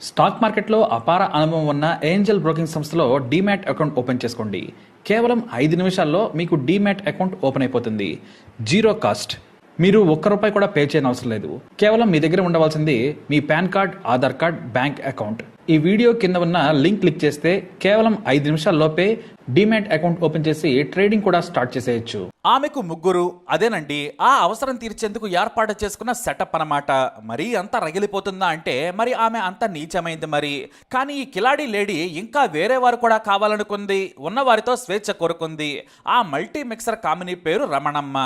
Stock మార్కెట్లో అపార అనుభవం ఉన్న ఏంజల్ బ్రోకింగ్ సంస్థలో డీమ్యాట్ అకౌంట్ ఓపెన్ చేసుకోండి. కేవలం 5 నిమిషాల్లో మీకు డీమ్యాట్ అకౌంట్ ఓపెన్ అయిపోతుంది. Zero cost. మీరు ₹1 కూడా పే చేయని అవసరం లేదు. కేవలం మీ దగ్గర ఉండవలసింది మీ PAN card, Aadhaar card, bank account. ఈ వీడియో కింద ఉన్న లింక్ క్లిక్ చేస్తే కేవలం 5 నిమిషాల్లోపే డీమ్యాట్ అకౌంట్ ఓపెన్ చేసి ట్రేడింగ్ కూడా స్టార్ట్ చేసేయచ్చు. ఆమెకు ముగ్గురు, అదేనండి ఆ అవసరం తీర్చేందుకు ఏర్పాటు చేసుకున్న సెటప్ అన్నమాట. మరీ అంత రగిలిపోతుందా అంటే మరి ఆమె అంత నీచమైంది మరి. కానీ ఈ కిలాడి లేడీ ఇంకా వేరే వారు కూడా కావాలనుకుంది, ఉన్నవారితో స్వేచ్ఛ కోరుకుంది. ఆ మల్టీ మిక్సర్ కామినీ పేరు రమణమ్మ.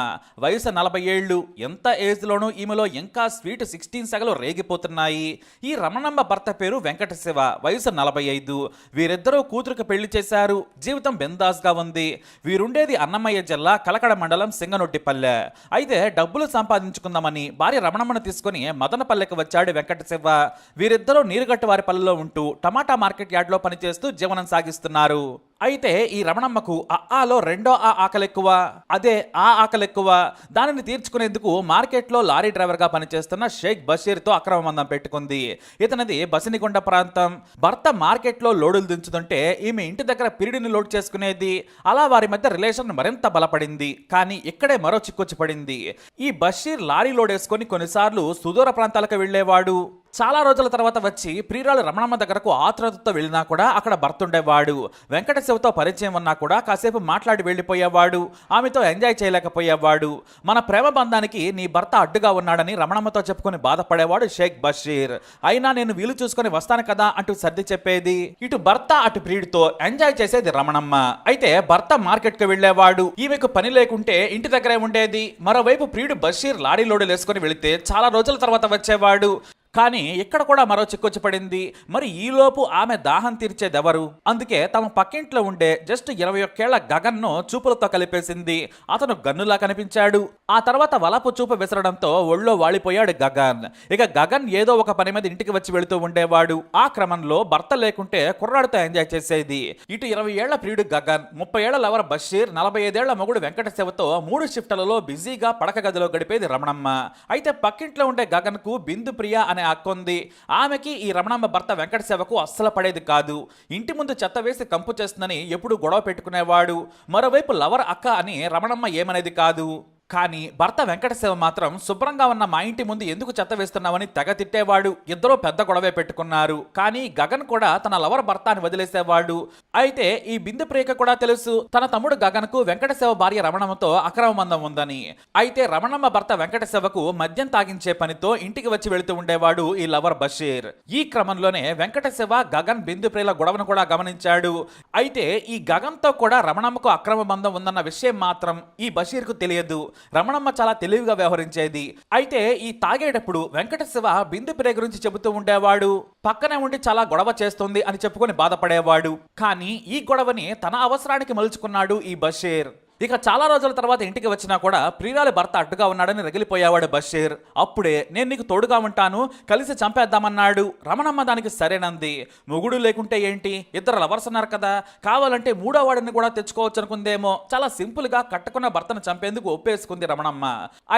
వయసు 40 ఏళ్ళు. ఎంత ఏజ్లోనూ ఈమెలో ఇంకా స్వీట్ 16 సెగలు రేగిపోతున్నాయి. ఈ రమణమ్మ భర్త పేరు వెంకట శివ. వయసు 45. వీరిద్దరూ కూతురుకు పెళ్లి చేశారు. జీవితం బెందాస్గా ఉంది. వీరుండేది అన్నమయ్య జిల్లా కలకడ మండలం సింగనొట్టిపల్లె. అయితే డబ్బులు సంపాదించుకుందామని భార్య రమణమ్మను తీసుకుని మదనపల్లెకి వచ్చాడు వెంకట శివ. వీరిద్దరూ నీరుగట్టువారి పల్లెలో ఉంటూ టమాటా మార్కెట్ యార్డ్లో పనిచేస్తూ జీవనం సాగిస్తున్నారు. అయితే ఈ రమణమ్మకు ఆలో రెండో ఆకలెక్కువ, అదే ఆ ఆకలెక్కువ. దానిని తీర్చుకునేందుకు మార్కెట్లో లారీ డ్రైవర్గా పనిచేస్తున్న షేక్ బషీర్తో అక్రమ బంధం పెట్టుకుంది. ఇతనిది బసినిగొండ ప్రాంతం. భర్త మార్కెట్లో లోడులు దించుతుంటే ఈమె ఇంటి దగ్గర పిరిడిని లోడ్ చేసుకునేది. అలా వారి మధ్య రిలేషన్ మరింత బలపడింది. కానీ ఇక్కడే మరో చిక్కొచ్చి పడింది. ఈ బషీర్ లారీ లోడ్ వేసుకొని కొన్నిసార్లు సుదూర ప్రాంతాలకు వెళ్లేవాడు. చాలా రోజుల తర్వాత వచ్చి ప్రియురాలు రమణమ్మ దగ్గరకు ఆతురతతో వెళ్ళినా కూడా అక్కడ భర్త ఉండేవాడు. వెంకట శివతో పరిచయం ఉన్నా కూడా కాసేపు మాట్లాడి వెళ్ళిపోయేవాడు. ఆమెతో ఎంజాయ్ చేయలేకపోయేవాడు. మన ప్రేమ బంధానికి నీ భర్త అడ్డుగా ఉన్నాడని రమణమ్మతో చెప్పుకొని బాధపడేవాడు షేక్ బషీర్. అయినా నేను వీలు చూసుకొని వస్తాను కదా అంటూ సర్ది చెప్పేది. ఇటు భర్త అటు ప్రియుడితో ఎంజాయ్ చేసేది రమణమ్మ. అయితే భర్త మార్కెట్కి వెళ్లేవాడు. ఈమెకు పని లేకుంటే ఇంటి దగ్గరే ఉండేది. మరోవైపు ప్రియుడు బషీర్ లారీ లోడులు వేసుకొని వెళితే చాలా రోజుల తర్వాత వచ్చేవాడు. కానీ ఇక్కడ కూడా మరో చిక్కొచ్చి పడింది. మరి ఈలోపు ఆమె దాహం తీర్చేదెవరు? అందుకే తమ పక్కింట్లో ఉండే జస్ట్ 21 ఏళ్ల గగన్ను చూపులతో కలిపేసింది. అతను గన్నులా కనిపించాడు. ఆ తర్వాత వలపు చూపు విసరడంతో ఒళ్ళో వాలిపోయాడు గగన్. ఇక గగన్ ఏదో ఒక పని మీద ఇంటికి వచ్చి వెళుతూ ఉండేవాడు. ఆ క్రమంలో భర్త లేకుంటే కుర్రాడితో ఎంజాయ్ చేసేది. ఇటు 20 ఏళ్ల ప్రియుడు గగన్, 30 ఏళ్ల లవర్ బషీర్, 45 ఏళ్ల మొగుడు వెంకట శివతో 3 షిఫ్ట్లలో బిజీగా పడక గదిలో గడిపేది రమణమ్మ. అయితే పక్కింట్లో ఉండే గగన్ కు బిందు ప్రియ అనే అక్కుంది. ఆమెకి ఈ రమణమ్మ భర్త వెంకట శివకు అస్సలు పడేది కాదు. ఇంటి ముందు చెత్త వేసి కంపు చేస్తుందని ఎప్పుడు గొడవ పెట్టుకునేవాడు. మరోవైపు లవర్ అక్క అని రమణమ్మ ఏమనేది కాదు. కానీ భర్త వెంకట శివ మాత్రం శుభ్రంగా ఉన్న మా ఇంటి ముందు ఎందుకు చెత్త వేస్తున్నావని తెగ తిట్టేవాడు. ఇద్దరూ పెద్ద గొడవే పెట్టుకున్నారు. కానీ గగన్ కూడా తన లవర్ భర్త అని వదిలేసేవాడు. అయితే ఈ బిందు ప్రియక కూడా తెలుసు తన తమ్ముడు గగన్ కు వెంకట శివ భార్య రమణమ్మతో అక్రమ బంధం ఉందని. అయితే రమణమ్మ భర్త వెంకట శివకు మద్యం తాగించే పనితో ఇంటికి వచ్చి వెళుతూ ఉండేవాడు ఈ లవర్ బషీర్. ఈ క్రమంలోనే వెంకట శివ గగన్ బిందు ప్రియల గొడవను కూడా గమనించాడు. అయితే ఈ గగన్ తో కూడా రమణమ్మకు అక్రమ బంధం ఉందన్న విషయం మాత్రం ఈ బషీర్ కు తెలియదు. రమణమ్మ చాలా తెలివిగా వ్యవహరించేది. అయితే ఈ తాగేటప్పుడు వెంకట శివ బిందు ప్రియ గురించి చెబుతూ ఉండేవాడు. పక్కనే ఉండి చాలా గొడవ చేస్తుంది అని చెప్పుకొని బాధపడేవాడు. కానీ ఈ గొడవని తన అవసరానికి మలుచుకున్నాడు ఈ బషీర్. ఇక చాలా రోజుల తర్వాత ఇంటికి వచ్చినా కూడా ప్రియురాలి భర్త అడ్డుగా ఉన్నాడని రగిలిపోయేవాడు బషీర్. అప్పుడే నేను నీకు తోడుగా ఉంటాను, కలిసి చంపేద్దామన్నాడు. రమణమ్మ దానికి సరేనంది. మొగుడు లేకుంటే ఏంటి, ఇద్దరు లవర్స్ అన్నారు కదా, కావాలంటే మూడో వాడిని కూడా తెచ్చుకోవచ్చు అనుకుందేమో. చాలా సింపుల్ గా కట్టుకున్న భర్తను చంపేందుకు ఒప్పేసుకుంది రమణమ్మ.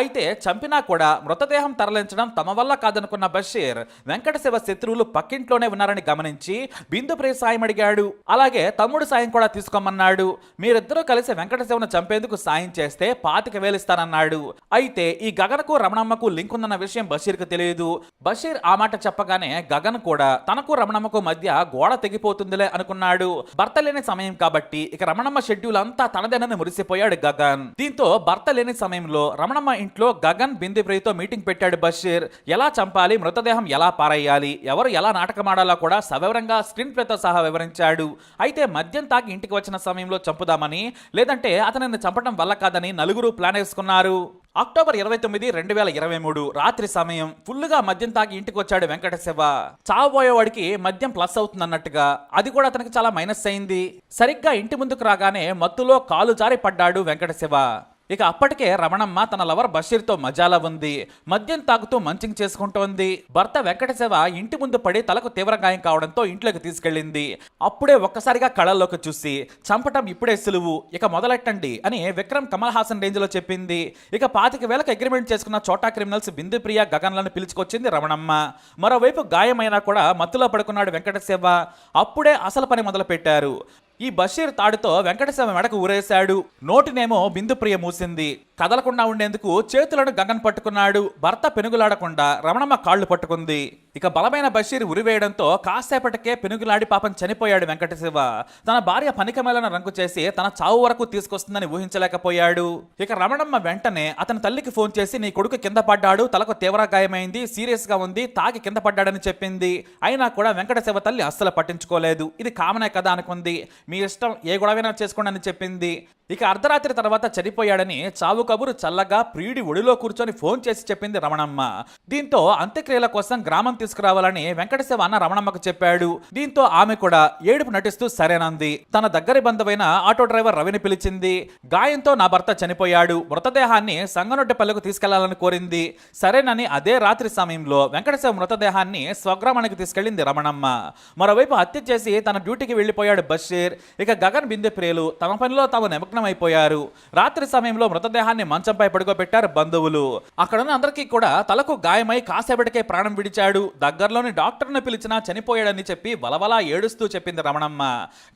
అయితే చంపినా కూడా మృతదేహం తరలించడం తమ వల్ల కాదనుకున్న బషీర్ వెంకట శివ శత్రువులు పక్కింట్లోనే ఉన్నారని గమనించి బిందు ప్రియ సాయం అడిగాడు. అలాగే తమ్ముడు సాయం కూడా తీసుకోమన్నాడు. మీరిద్దరూ కలిసి వెంకట శివను చంపేందుకు సాయం చేస్తే 25,000 ఇస్తానన్నాడు. అయితే ఈ గగన్కు రమణమ్మకు లింక్ ఉందన్న విషయం బషీర్కు తెలియదు. బషీర్ ఆ మాట చెప్పగానే గగన్ కూడా తనకు రమణమ్మకు మధ్య గోడ తెగిపోతుందిలే అనుకున్నాడు. భర్త లేని సమయం కాబట్టి ఇక రమణమ్మ షెడ్యూల్ అంతా తనదేనని మురిసిపోయాడు గగన్. దీంతో భర్త లేని సమయంలో రమణమ్మ ఇంట్లో గగన్ బిందు ప్రియతో మీటింగ్ పెట్టాడు బషీర్. ఎలా చంపాలి, మృతదేహం ఎలా పారేయాలి, ఎవరు ఎలా నాటకమాడాలో కూడా సవివరంగా స్క్రీన్ ప్లేతో సహా వివరించాడు. అయితే మద్యం తాగి ఇంటికి వచ్చిన సమయంలో చంపుదామని, లేదంటే అతనిని చంపడం వల్ల కాదని నలుగురు ప్లాన్ వేసుకున్నారు. అక్టోబర్ 29, 2023 రాత్రి సమయం ఫుల్లుగా మద్యం తాగి ఇంటికి వచ్చాడు వెంకట శివ. చావబోయేవాడికి మద్యం ప్లస్ అవుతుందన్నట్టుగా అది కూడా అతనికి చాలా మైనస్ అయింది. సరిగ్గా ఇంటి ముందుకు రాగానే మత్తులో కాలు జారి పడ్డాడు వెంకట శివ. ఇక అప్పటికే రమణమ్మ తన లవర్ బషీర్తో మజాలా ఉంది. మద్యం తాగుతూ మంచింగ్ చేసుకుంటోంది. భర్త వెంకటశివ ఇంటి ముందు పడి తలకు తీవ్ర గాయం కావడంతో ఇంట్లోకి తీసుకెళ్ళింది. అప్పుడే ఒక్కసారిగా కళ్ళల్లోకి చూసి చంపటం ఇప్పుడే సులువు, ఇక మొదలెట్టండి అని విక్రమ్ కమల్ హాసన్ రేంజ్ లో చెప్పింది. ఇక 25,000కు అగ్రిమెంట్ చేసుకున్న చోటా క్రిమినల్స్ బిందుప్రియ గగన్లను పిలుచుకొచ్చింది రమణమ్మ. మరోవైపు గాయమైనా కూడా మత్తులో పడుకున్నాడు వెంకటశివ. అప్పుడే అసలు పని మొదలు పెట్టారు. ఈ బషీర్ తాడుతో వెంకటశివ మెడకు ఊరేశాడు. నోటినేమో బిందుప్రియ మూసింది. కదలకుండా ఉండేందుకు చేతులను గగన్ పట్టుకున్నాడు. భర్త పెనుగులాడకుండా రమణమ్మ కాళ్ళు పట్టుకుంది. ఇక బలమైన బషీర్ ఉరివేయడంతో కాసేపటికే పెనుగులాడి పాపం చనిపోయాడు వెంకటశివ. తన భార్య పనికిమాలిన రంకు చేసి తన చావు వరకు తీసుకొస్తుందని ఊహించలేకపోయాడు. ఇక రమణమ్మ వెంటనే అతని తల్లికి ఫోన్ చేసి నీ కొడుకు కింద పడ్డాడు, తలకు తీవ్ర గాయమైంది, సీరియస్ గా ఉంది, తాగి కింద పడ్డాడని చెప్పింది. అయినా కూడా వెంకటశివ తల్లి అస్సలు పట్టించుకోలేదు. ఇది కామనే కదా అనుకుంది. మీ ఇష్టం, ఏ గొడవైనా చేసుకోండి అని చెప్పింది. ఇక అర్ధరాత్రి తర్వాత చనిపోయాడని చావు కబురు చల్లగా ప్రియుడి ఒడిలో కూర్చొని ఫోన్ చేసి చెప్పింది రమణమ్మ. దీంతో అంత్యక్రియల కోసం గ్రామం తీసుకురావాలని వెంకటశివ అన్న రమణమ్మకు చెప్పాడు. దీంతో ఆమె కూడా ఏడుపు నటిస్తూ సరేనంది. తన దగ్గరి బంధువైన ఆటో డ్రైవర్ రవిని పిలిచింది. గాయంతో నా భర్త చనిపోయాడు, మృతదేహాన్ని సంగనొడ్డిపల్లెకు తీసుకెళ్లాలని కోరింది. సరేనని అదే రాత్రి సమయంలో వెంకటశివ మృతదేహాన్ని స్వగ్రామానికి తీసుకెళ్లింది రమణమ్మ. మరోవైపు హత్య చేసి తన డ్యూటీకి వెళ్లిపోయాడు బషీర్. ఇక గగన్ బిందెప్రియలు తమ పనిలో తాము నిమగ్నమైపోయారు. రాత్రి సమయంలో మృతదేహాన్ని మంచంపై పడుకోబెట్టారు బంధువులు. అక్కడున్న అందరికీ కూడా తలకు గాయమై కాసేపటికే ప్రాణం విడిచాడు. దగ్గరలోని డాక్టర్ను పిలిచినా చనిపోయాడని చెప్పి వలవలా ఏడుస్తూ చెప్పింది రమణమ్మ.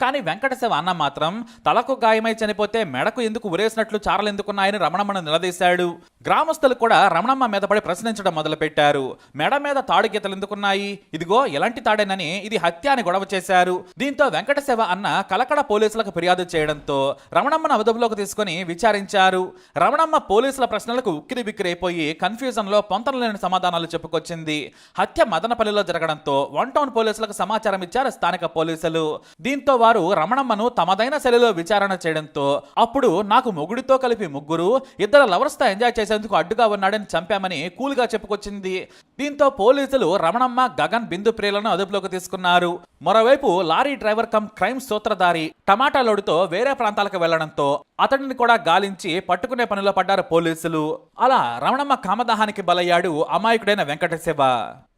కానీ వెంకటశివ అన్న మాత్రం తలకు గాయమై చనిపోతే మెడకు ఎందుకు ఉరేసినట్లు చారలు ఎందుకున్నాయని రమణమ్మను నిలదీశాడు. గ్రామస్తులు కూడా రమణమ్మ మీద పడి ప్రశ్నించడం మొదలుపెట్టారు. మెడ మీద తాడు గీతలు ఎందుకున్నాయి, ఇదిగో ఎలాంటి తాడేనని ఇది హత్య అని గొడవ చేశారు. దీంతో వెంకటశివ అన్న కలకడ పోలీసులకు ఫిర్యాదు చేయడంతో రమణమ్మను అదుపులోకి తీసుకుని విచారించారు. రమణమ్మ పోలీసుల ప్రశ్నలకు ఉక్కిరి బిక్కిరైపోయి కన్ఫ్యూజన్ లో పొంతనలేని సమాధానాలు చెప్పుకొచ్చింది. హత్య మదనపల్లిలో జరగడంతో 1 టౌన్ పోలీసులకు సమాచారం ఇచ్చారు స్థానిక పోలీసులు. దీంతో వారు రమణమ్మను తమదైన శైలిలో విచారణ చేయడంతో అప్పుడు నాకు మొగుడితో కలిపి 3, 2 లవర్స్ తో ఎంజాయ్ చేసేందుకు అడ్డుగా ఉన్నాడని చంపామని కూల్గా చెప్పుకొచ్చింది. దీంతో పోలీసులు రమణమ్మ, గగన్, బిందుప్రియలను అదుపులోకి తీసుకున్నారు. మరోవైపు లారీ డ్రైవర్ కమ్ క్రైమ్ సూత్రధారి టమాటా లోడుతో వేరే ప్రాంతాలకు వెళ్లడంతో అతడిని కూడా గాలించి పట్టుకునే పనిలో పడ్డారు పోలీసులు. అలా రమణమ్మ కామదాహానికి బలయ్యాడు అమాయకుడైన వెంకటశివ.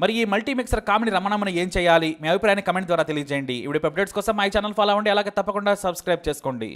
మరి ఈ మల్టీమిక్సర్ కామెడీ రమణమ్మను ఏం చేయాలి? మీ అభిప్రాయాన్ని కమెంట్ ద్వారా తెలియజేయండి. ఇప్పుడు అప్డేట్స్ కోసం మై ఛానల్ ఫాలో అవ్వండి. అలాగే తప్పకుండా సబ్స్క్రైబ్ చేసుకోండి.